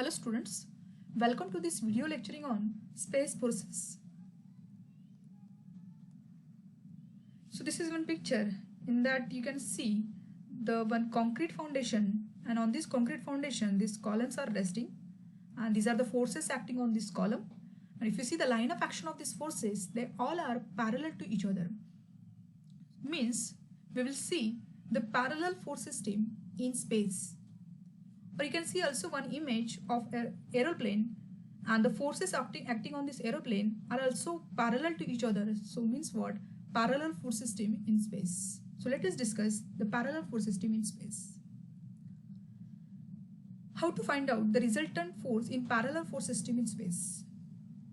Hello students, welcome to this video lecturing on space forces. So this is one picture. In that you can see the one concrete foundation, and on this concrete foundation these columns are resting, and these are the forces acting on this column. And if you see the line of action of these forces, they all are parallel to each other. Means we will see the parallel force system in space. Or you can see also one image of an aeroplane, and the forces acting on this aeroplane are also parallel to each other. So means what? Parallel force system in space. So let us discuss the parallel force system in space. How to find out the resultant force in parallel force system in space?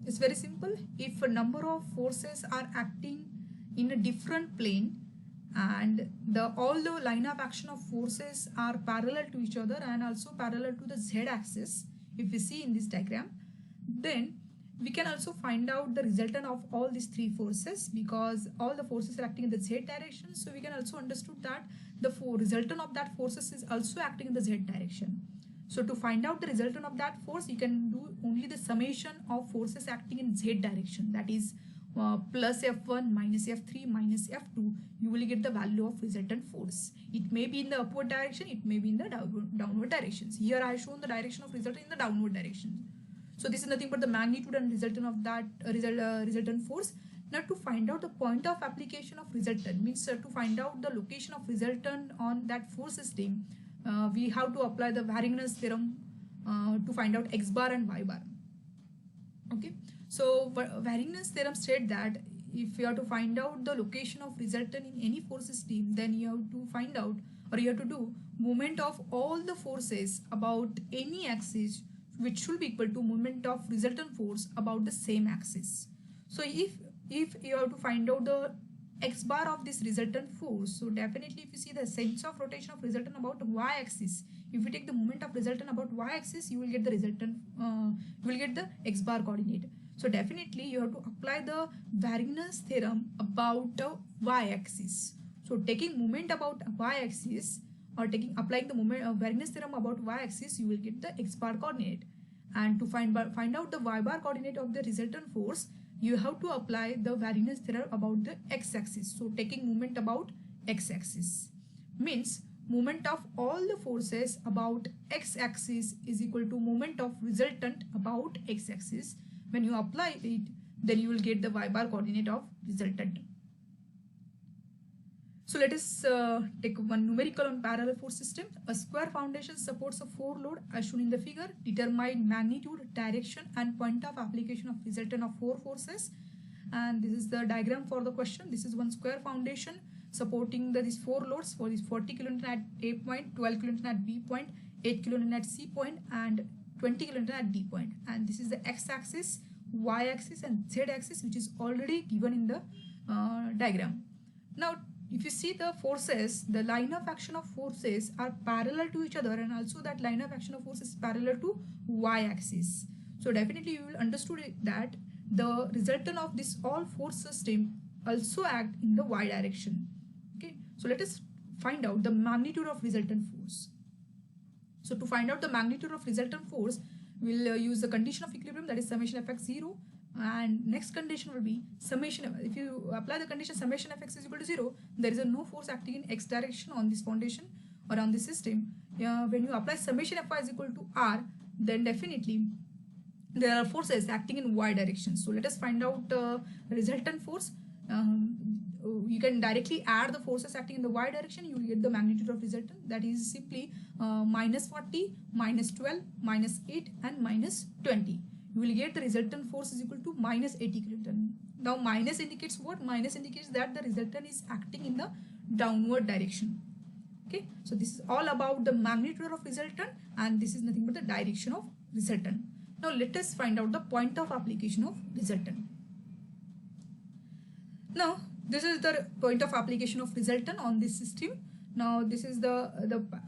It's very simple. If a number of forces are acting in a different plane, and all the line of action of forces are parallel to each other and also parallel to the z-axis, if we see in this diagram, then we can also find out the resultant of all these three forces, because all the forces are acting in the z direction. So we can also understood that the resultant of that forces is also acting in the z direction. So to find out the resultant of that force, you can do only the summation of forces acting in z direction, that is plus F1 minus F3 minus F2, you will get the value of resultant force. It may be in the upward direction, it may be in the downward directions. Here I have shown the direction of resultant in the downward direction. So this is nothing but the magnitude and resultant of that resultant force. Now to find out the point of application of resultant, means to find out the location of resultant on that force system, we have to apply the Varinger's theorem to find out x bar and y bar. Okay. So Varinger's theorem states that if you have to find out the location of resultant in any force system, then you have to find out, or you have to do moment of all the forces about any axis, which should be equal to moment of resultant force about the same axis. So if you have to find out the x bar of this resultant force, so definitely if you see the sense of rotation of resultant about y axis, if you take the moment of resultant about y axis, you will get the resultant, you will get the x bar coordinate. So definitely you have to apply the Varinger's theorem about the y-axis. So taking moment about y-axis, or applying the moment of Varinger's theorem about y-axis, you will get the x bar coordinate. And to find out the y bar coordinate of the resultant force, you have to apply the Varinger's theorem about the x-axis. So taking moment about x-axis means moment of all the forces about x-axis is equal to moment of resultant about x-axis. When you apply it, then you will get the y bar coordinate of resultant. So let us take one numerical on parallel force system. A square foundation supports a 4 load as shown in the figure. Determine magnitude, direction and point of application of resultant of 4 forces. And this is the diagram for the question. This is one square foundation supporting these 4 loads for this 40 kN at A point, 12 kN at B point, 8 kN at C point and 20 kN at D point. And this is the x-axis, y-axis and z-axis, which is already given in the diagram. Now if you see the forces, the line of action of forces are parallel to each other, and also that line of action of forces is parallel to y-axis. So definitely you will understood that the resultant of this all force system also act in the y direction. Okay, so let us find out the magnitude of resultant force. So to find out the magnitude of resultant force, we'll use the condition of equilibrium, that is summation fx 0, and next condition will be summation. If you apply the condition summation fx is equal to 0, there is no force acting in x direction on this foundation or on this system. When you apply summation fy is equal to r, then definitely there are forces acting in y direction. So let us find out resultant force. You can directly add the forces acting in the y direction, you will get the magnitude of resultant, that is simply minus 40, minus 12, minus 8 and minus 20. You will get the resultant force is equal to minus 80 kilonewton. Now minus indicates what? Minus indicates that the resultant is acting in the downward direction. Okay, so this is all about the magnitude of resultant, and this is nothing but the direction of resultant. Now let us find out the point of application of resultant. Now this is the point of application of resultant on this system. Now this is the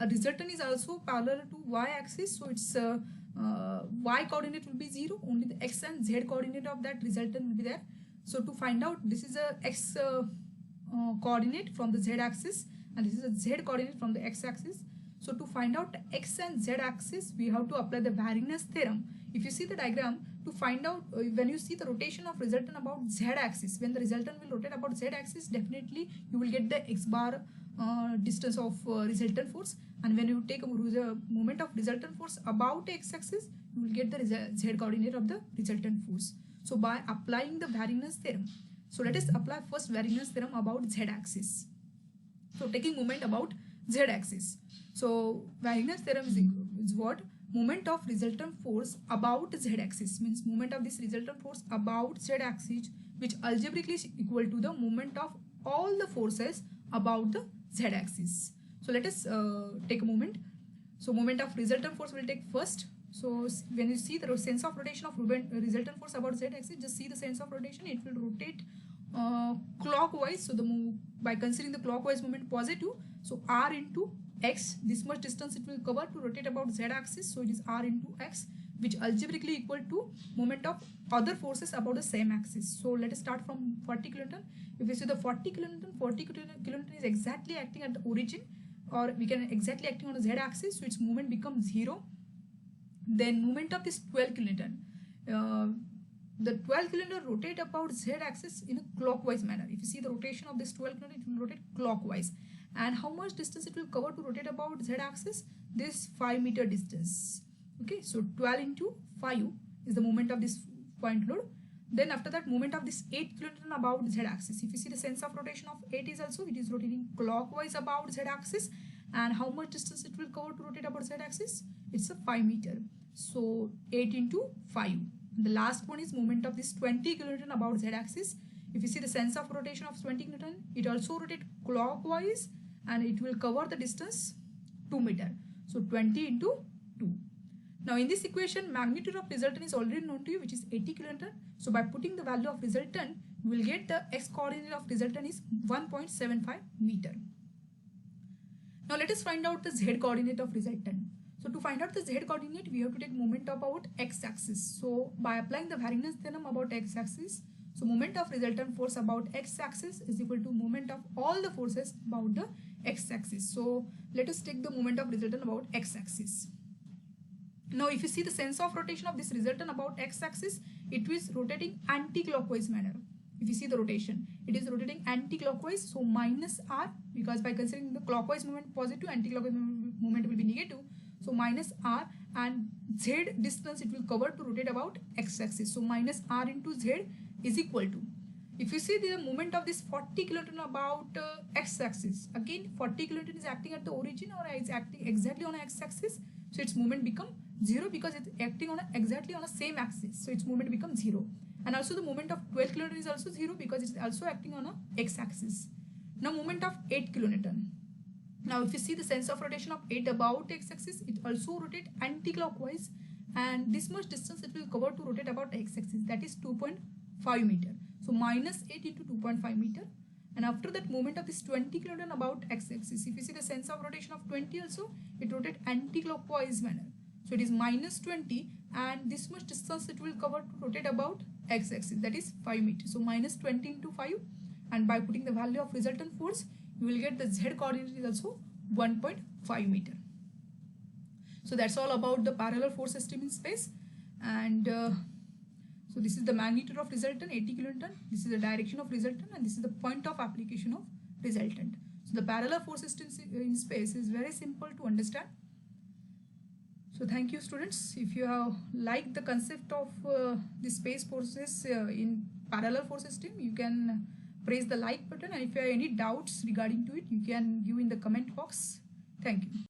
resultant is also parallel to y-axis, so its y coordinate will be 0, only the x and z coordinate of that resultant will be there. So to find out, this is a x coordinate from the z axis, and this is a z coordinate from the x axis. So to find out x and z axis, we have to apply the Varinus theorem. If you see the diagram, to find out when you see the rotation of resultant about z axis, when the resultant will rotate about z axis, definitely you will get the x bar distance of resultant force, and when you take a moment of resultant force about x axis, you will get the z coordinate of the resultant force. So by applying the Varinus theorem, so let us apply first Varinus theorem about z axis. So taking moment about z axis. So Varinus theorem is what? Moment of resultant force about z axis, means moment of this resultant force about z axis, which algebraically is equal to the moment of all the forces about the z axis. So let us take a moment. So moment of resultant force will take first. So when you see the sense of rotation of resultant force about z axis, just see the sense of rotation. It will rotate clockwise. So by considering the clockwise moment positive, so r into x, this much distance it will cover to rotate about z axis. So it is r into x, which algebraically equal to moment of other forces about the same axis. So let us start from 40 kilonewton. If you see the 40 kilonewton is exactly acting at the origin, or we can exactly acting on the z axis, so its movement becomes 0. Then movement of this 12 kilonewton, the 12 kilonewton rotate about z axis in a clockwise manner. If you see the rotation of this 12 kilonewton, it will rotate clockwise. And how much distance it will cover to rotate about z axis? This 5 meter distance. Okay, so 12 into 5 is the moment of this point load. Then after that, moment of this 8 kilonewton about z axis. If you see the sense of rotation of 8 is also, it is rotating clockwise about z axis. And how much distance it will cover to rotate about z axis? It's a 5 meter. So 8 into 5. And the last one is moment of this 20 kilonewton about z axis. If you see the sense of rotation of 20 kilonewton, it also rotate clockwise and it will cover the distance 2 meter. So 20 into 2. Now in this equation, magnitude of resultant is already known to you, which is 80 kilonewton. So by putting the value of resultant, you will get the x coordinate of resultant is 1.75 meter. Now let us find out the z coordinate of resultant. So to find out the z coordinate, we have to take moment about x axis. So by applying the Varinus theorem about x axis, so moment of resultant force about x axis is equal to moment of all the forces about the x axis. So let us take the moment of resultant about x axis. Now if you see the sense of rotation of this resultant about x axis, it is rotating anti-clockwise manner. If you see the rotation, it is rotating anti-clockwise, so minus r, because by considering the clockwise movement positive, anti-clockwise movement will be negative. So minus r, and z distance it will cover to rotate about x axis. So minus r into z is equal to, if you see the movement of this 40 kilonewton about x axis, again 40 kilonewton is acting at the origin or is acting exactly on x axis, so its movement become 0 because it's acting on exactly on the same axis, so its movement becomes 0. And also the moment of 12 kilonewton is also 0 because it's also acting on a x axis. Now moment of 8 kilonewton. Now if you see the sense of rotation of 8 about x axis, it also rotate anti-clockwise, and this much distance it will cover to rotate about x axis, that is 2.5 meter. So minus 8 into 2.5 meter. And after that, moment of this 20 kilonewton about x axis, if you see the sense of rotation of 20 also, it rotate anti-clockwise manner. So it is minus 20, and this much distance it will cover to rotate about x axis, that is 5 meters. So minus 20 into 5, and by putting the value of resultant force, you will get the z coordinate is also 1.5 meter. So that's all about the parallel force system in space. And so this is the magnitude of resultant, 80 kilonewton. This is the direction of resultant, and this is the point of application of resultant. So the parallel force system in space is very simple to understand. So thank you, students. If you have liked the concept of the space forces in parallel force system, you can press the like button, and if you have any doubts regarding to it, you can give in the comment box. Thank you.